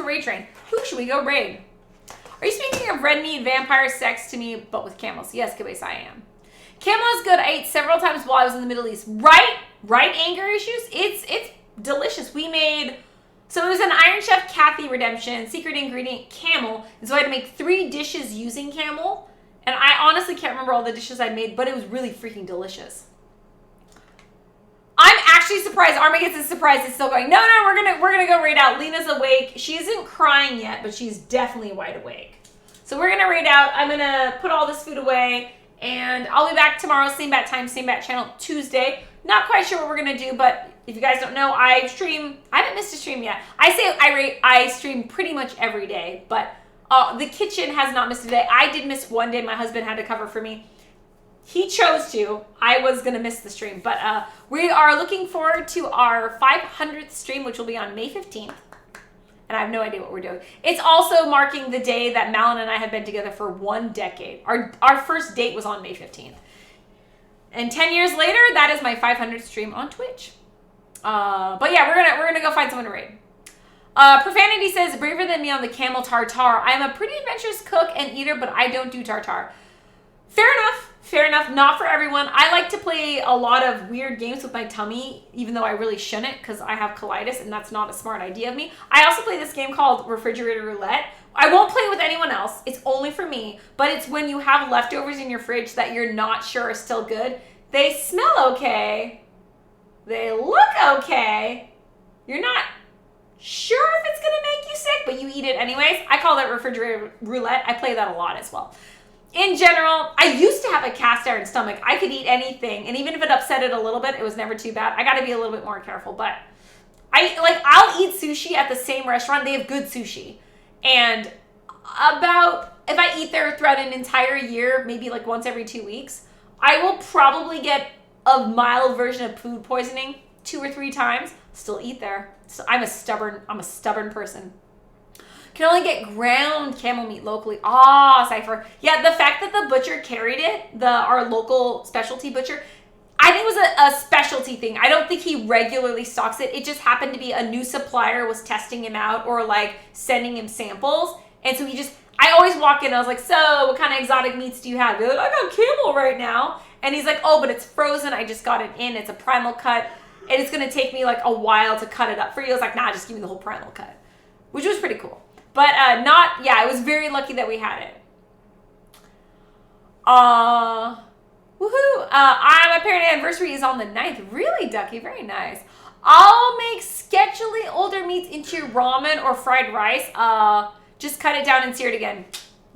raid train. Who should we go raid? Are you speaking of red meat, vampire sex to me, but with camels? Yes, Kibase, I am. Camel is good. I ate several times while I was in the Middle East. Right, anger issues? It's delicious. We made, so it was an Iron Chef Kathy Redemption, secret ingredient camel. And so I had to make 3 dishes using camel. And I honestly can't remember all the dishes I made, but it was really freaking delicious. I'm actually surprised. Armageddon is surprised it's still going. No, we're gonna go raid out. Lena's awake. She isn't crying yet, but she's definitely wide awake. So we're gonna raid out. I'm gonna put all this food away, and I'll be back tomorrow, same bat time, same bat channel, Tuesday. Not quite sure what we're gonna do, but if you guys don't know, I stream. I haven't missed a stream yet. I stream pretty much every day, but the kitchen has not missed a day. I did miss one day. My husband had to cover for me. He chose to. I was going to miss the stream. But we are looking forward to our 500th stream, which will be on May 15th. And I have no idea what we're doing. It's also marking the day that Malin and I have been together for 1 decade. Our first date was on May 15th. And 10 years later, that is my 500th stream on Twitch. But yeah, we're gonna go find someone to raid. Profanity says, braver than me on the camel tartare. I am a pretty adventurous cook and eater, but I don't do tartare. Fair enough. Not for everyone. I like to play a lot of weird games with my tummy, even though I really shouldn't because I have colitis and that's not a smart idea of me. I also play this game called Refrigerator Roulette. I won't play it with anyone else. It's only for me. But it's when you have leftovers in your fridge that you're not sure are still good. They smell okay. They look okay. You're not sure if it's going to make you sick, but you eat it anyways. I call that Refrigerator Roulette. I play that a lot as well. In general, I used to have a cast iron stomach. I could eat anything, and even if it upset it a little bit, it was never too bad. I got to be a little bit more careful, but I'll eat sushi at the same restaurant. They have good sushi, and if I eat there throughout an entire year, maybe like once every 2 weeks, I will probably get a mild version of food poisoning 2 or 3 times. Still eat there. So I'm a stubborn person. Can only get ground camel meat locally. Cypher. Yeah, the fact that the butcher carried it, our local specialty butcher, I think it was a specialty thing. I don't think he regularly stocks it. It just happened to be a new supplier was testing him out or like sending him samples. And so I always walk in and I was like, so what kind of exotic meats do you have? They're like, I got camel right now. And he's like, oh, but it's frozen. I just got it in. It's a primal cut. And it's going to take me like a while to cut it up for you. I was like, nah, just give me the whole primal cut, which was pretty cool. But I was very lucky that we had it. Woohoo. My parent anniversary is on the 9th. Really, Ducky? Very nice. I'll make sketchily older meats into your ramen or fried rice. Just cut it down and sear it again.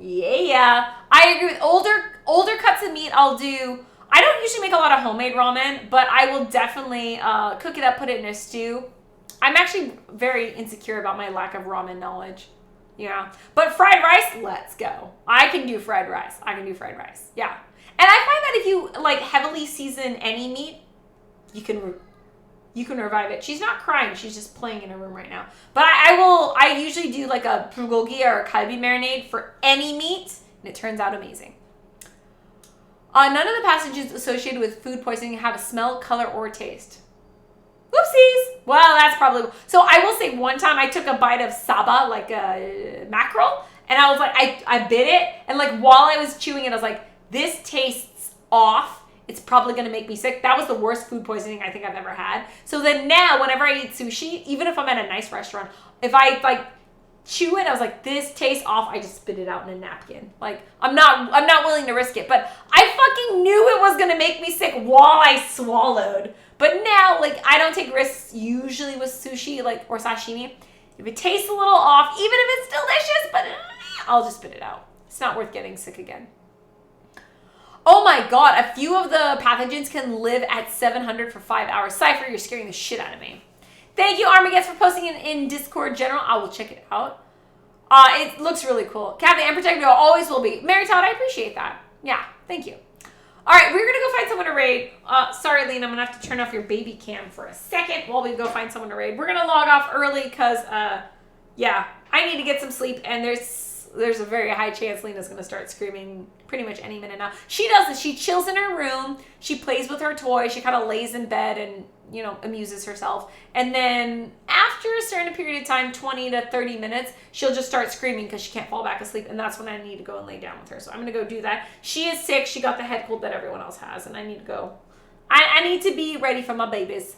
Yeah. I agree with older cuts of meat I'll do. I don't usually make a lot of homemade ramen, but I will definitely cook it up, put it in a stew. I'm actually very insecure about my lack of ramen knowledge. Yeah. But fried rice, let's go. I can do fried rice. Yeah. And I find that if you like heavily season any meat, you can revive it. She's not crying. She's just playing in her room right now. But I usually do like a bulgogi or a kalbi marinade for any meat, and it turns out amazing. None of the pathogens associated with food poisoning have a smell, color, or taste. Whoopsies. Well, that's probably... So I will say one time I took a bite of saba, like a mackerel, and I was like, I bit it, and like while I was chewing it, I was like, this tastes off. It's probably going to make me sick. That was the worst food poisoning I think I've ever had. So then now, whenever I eat sushi, even if I'm at a nice restaurant, if I like chew it, I was like, this tastes off. I just spit it out in a napkin. Like, I'm not willing to risk it. But I fucking knew it was going to make me sick while I swallowed. But now, like, I don't take risks usually with sushi, like, or sashimi. If it tastes a little off, even if it's delicious, but I'll just spit it out. It's not worth getting sick again. Oh my God, a few of the pathogens can live at 700 for 5 hours. Cypher, you're scaring the shit out of me. Thank you, Armageddon, for posting it in Discord General. I will check it out. It looks really cool. Kathy, and Protector always will be. Mary Todd, I appreciate that. Yeah, thank you. All right, we're going to go find someone to raid. Sorry, Lena, I'm going to have to turn off your baby cam for a second while we go find someone to raid. We're going to log off early because, yeah, I need to get some sleep, and there's a very high chance Lena's going to start screaming pretty much any minute now. She does this. She chills in her room. She plays with her toy. She kind of lays in bed and, amuses herself. And then after after a certain period of time, 20 to 30 minutes, she'll just start screaming because she can't fall back asleep. And that's when I need to go and lay down with her. So I'm going to go do that. She is sick. She got the head cold that everyone else has. And I need to go. I need to be ready for my babies.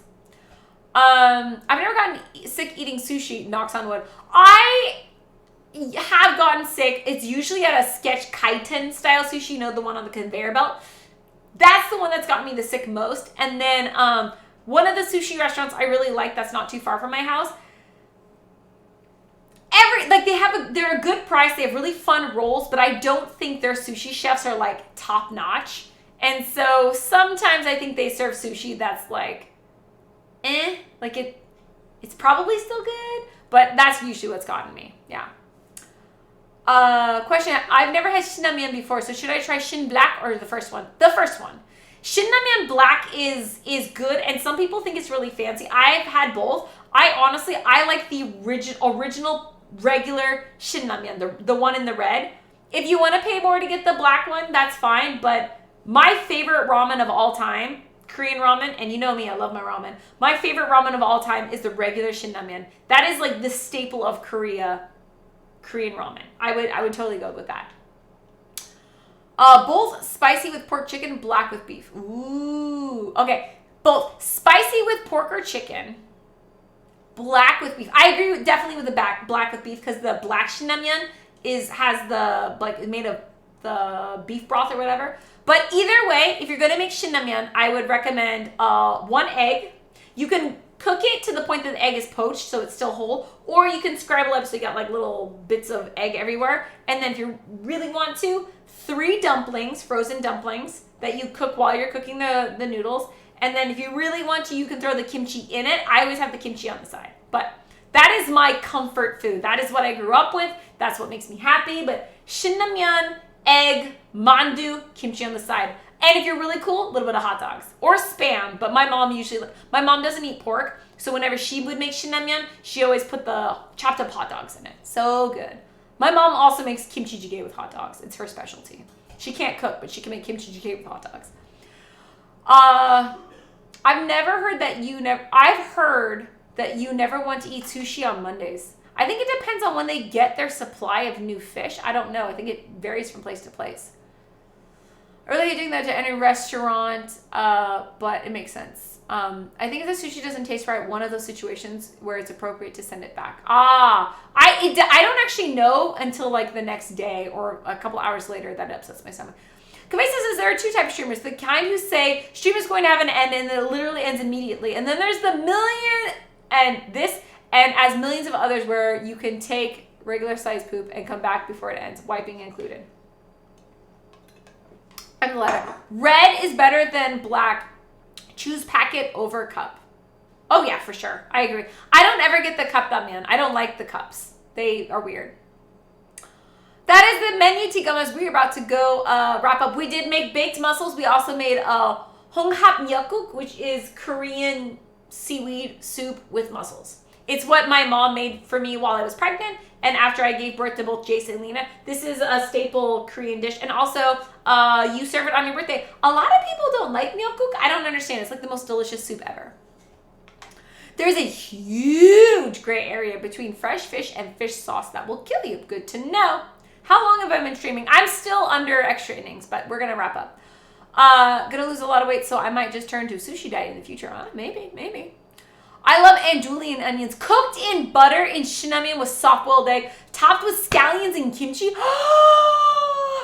I've never gotten sick eating sushi, knocks on wood. I have gotten sick. It's usually at a sketch kaiten style sushi, you know, the one on the conveyor belt. That's the one that's gotten me the sick most. And then one of the sushi restaurants I really like that's not too far from my house. They're a good price. They have really fun rolls, but I don't think their sushi chefs are like top notch. And so sometimes I think they serve sushi that's like, it's probably still good, but that's usually what's gotten me. Yeah. Question, I've never had Shin-Ramyeon before, so should I try Shin Black or the first one? The first one. Shin-Ramyeon Black is good, and some people think it's really fancy. I've had both. I like the original regular Shin-Ramyeon, the one in the red. If you want to pay more to get the black one, that's fine, but my favorite ramen of all time, Korean ramen, and you know me, I love my ramen. My favorite ramen of all time is the regular Shin-Ramyeon. That is like the staple of Korean ramen. I would totally go with that. Both spicy with pork chicken, black with beef. Ooh. Okay. Both spicy with pork or chicken, black with beef. I agree definitely with the black with beef because the black Shin-Ramyeon has the made of the beef broth or whatever. But either way, if you're gonna make Shin-Ramyeon, I would recommend 1 egg. You can cook it to the point that the egg is poached so it's still whole, or you can scramble it so you got like little bits of egg everywhere. And then if you really want to, 3 dumplings, frozen dumplings, that you cook while you're cooking the noodles. And then if you really want to, you can throw the kimchi in it. I always have the kimchi on the side. But that is my comfort food. That is what I grew up with. That's what makes me happy. But Shin-Ramyeon, egg, mandu, kimchi on the side. And if you're really cool, a little bit of hot dogs or Spam. But my mom doesn't eat pork, so whenever she would make Shin-Ramyeon, she always put the chopped up hot dogs in it. So good. My mom also makes kimchi jjigae with hot dogs. It's her specialty. She can't cook, but she can make kimchi jjigae with hot dogs. I've heard that you never want to eat sushi on Mondays. I think it depends on when they get their supply of new fish. I don't know. I think it varies from place to place. Earlier doing that to any restaurant, but it makes sense. I think if the sushi doesn't taste right, one of those situations where it's appropriate to send it back. I don't actually know until like the next day or a couple hours later. That upsets my stomach. Kaveh says there are 2 types of streamers. The kind who say stream is going to have an end and it literally ends immediately. And then there's the and as millions of others where you can take regular size poop and come back before it ends, wiping included. I'm the letter. Red is better than black. Choose packet over cup. Oh yeah, for sure. I agree. I don't ever get the cup ramyeon. I don't like the cups. They are weird. That is the menu, Tigamas. We're about to go wrap up. We did make baked mussels. We also made honghap myeokguk, which is Korean seaweed soup with mussels. It's what my mom made for me while I was pregnant and after I gave birth to both Jason and Lena. This is a staple Korean dish. And also, you serve it on your birthday. A lot of people don't like myeokguk. I don't understand. It's like the most delicious soup ever. There's a huge gray area between fresh fish and fish sauce that will kill you. Good to know. How long have I been streaming? I'm still under extra innings, but we're going to wrap up. Gonna lose a lot of weight, so I might just turn to sushi diet in the future. Maybe. I love andouille and onions cooked in butter in Shin-Ramyeon with soft-boiled egg, topped with scallions and kimchi.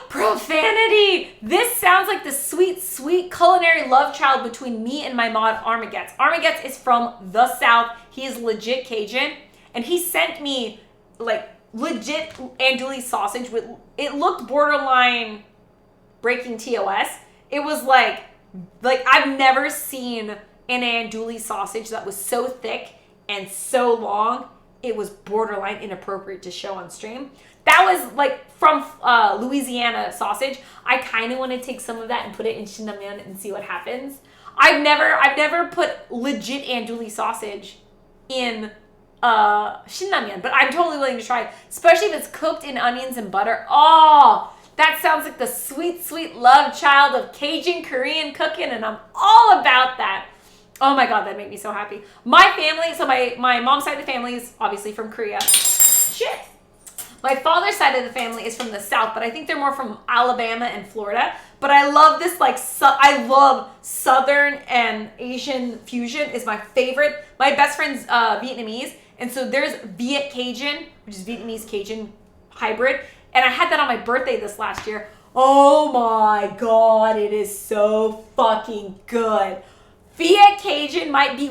Profanity! This sounds like the sweet, sweet culinary love child between me and my mod Armageddon. Armageddon is from the South. He is legit Cajun, and he sent me like legit andouille sausage with. It looked borderline breaking TOS. It was like I've never seen an andouille sausage that was so thick and so long, it was borderline inappropriate to show on stream. That was like from Louisiana sausage. I kind of want to take some of that and put it in Shin-Ramyeon and see what happens. I've never put legit andouille sausage in Shin-Ramyeon, but I'm totally willing to try it, especially if it's cooked in onions and butter. Oh, that sounds like the sweet, sweet love child of Cajun Korean cooking, and I'm all about that. Oh my God, that made me so happy. My family, so my mom's side of the family is obviously from Korea. Shit. My father's side of the family is from the South, but I think they're more from Alabama and Florida. But I love this, like, I love Southern and Asian fusion is my favorite. My best friend's Vietnamese, and so there's Viet Cajun, which is Vietnamese Cajun hybrid, and I had that on my birthday this last year. Oh my God, it is so fucking good. Viet Cajun might be